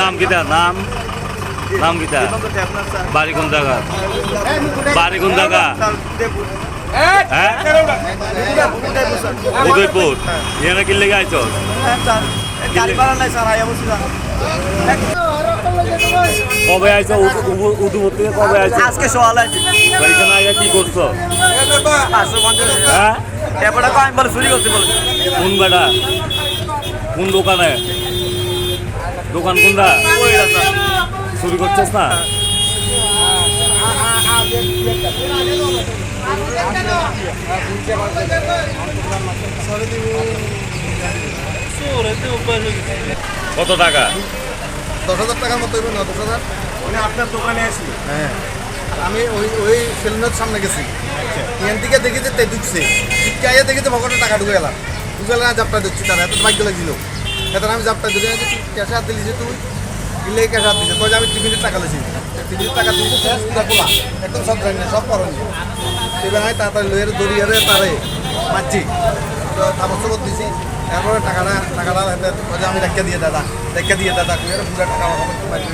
নাম কিটা নাম নাম কিটা বাড়ি কোন জায়গা বাড়ি কোন জায়গা উদয়পুর এখানে কি লেগে আইছ কবে আইছো উদয়পুর থেকে কবে আইছো আজকে সকালে আইছি এখানে আইয়া কি করছো হ্যাঁ এবারে আমি বলে চুরি করছি বলে কোন বেটা কোন দোকানে দোকান কোনটা চুরি করছিস না কত টাকা 10,000 টাকার মতো হইবে না 10,000 মানে আপনার দোকানে আসি হ্যাঁ আমি ওই সেলুনের সামনে গেছি এখান থেকে দেখি যে তে ঢুকছে আইয়া দেখি যে ভগটের টাকা ঢুকে গেলাম ঢুকে গেলে জাপটা দিচ্ছি তারা এত ভাগ্য লাগছিল এত আমি জাপটা দিলে ক্যাশে হাত দিলি যে তুই দিলে ক্যাশে হাত দিছে তো আমি টিফিনের টাকা লেছি টিফিনের টাকা দিয়েছি শেষ পুরা খোলা একদম সব জানি না সব করনি এবার আমি তাড়াতাড়ি লইয়ের দড়িয়ে তারে মারছি তো তাপর দিছি তারপরে টাকাটা আমি রেখে দিয়ে দাদা পুরো টাকা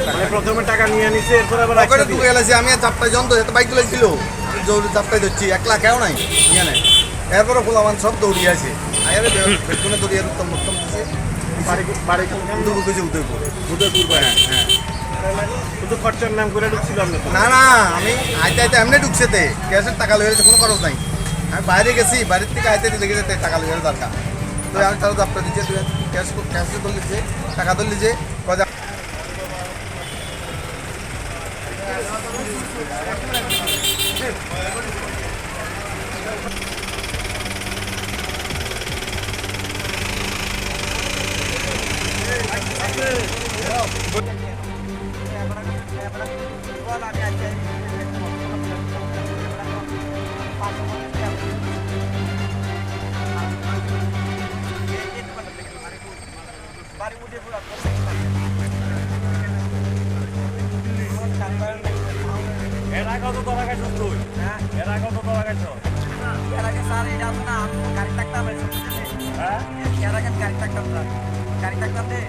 মানে প্রথমে টাকা নিয়ে নিছে এরপর আবার পকেটে ঢুকে গেছে আমি আর চাপটাই যন্ত্র এত বাইক ছিল জরুরি চাপটাই ধরছি 1 লাখ নাই নিয়ে নেয় এরপরে ফুলামান সব দৌড়িয়ে আছে আগে বেতনে দৌড়িয়ে উত্তম দিচ্ছে বাড়ি উদয়পুর হ্যাঁ হ্যাঁ শুধু খরচার নাম করে ঢুকছিল আপনি না আমি আইতে এমনি ঢুকছে তে ক্যাশের টাকা লয়ে গেছে কোনো খরচ নাই আমি বাইরে গেছি বাড়ির থেকে আইতে লেগে যেতে টাকা লয়ে দরকার তো আমি তারা চাপটা দিচ্ছে তুই ক্যাশে ধরলিছে টাকা ধরলিছে কজা এরা কত টাকা খাইছ তুই এরা কত টাকা খাইছ এর আগে স্যার এটা আছে না আমি গাড়ি থাকতাম হ্যাঁ এর আগে গাড়ি থাকতাম না গাড়ি থাকতাম রে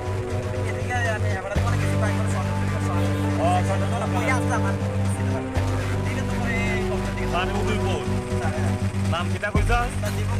এদিকে আমি এবারে তো অনেক কিছু পাই করে ও ছোট ছোট সব আসলাম আর দিনে তো করে এই কষ্ট দিকে উদয়পুর নাম কিটা কইছ জীবন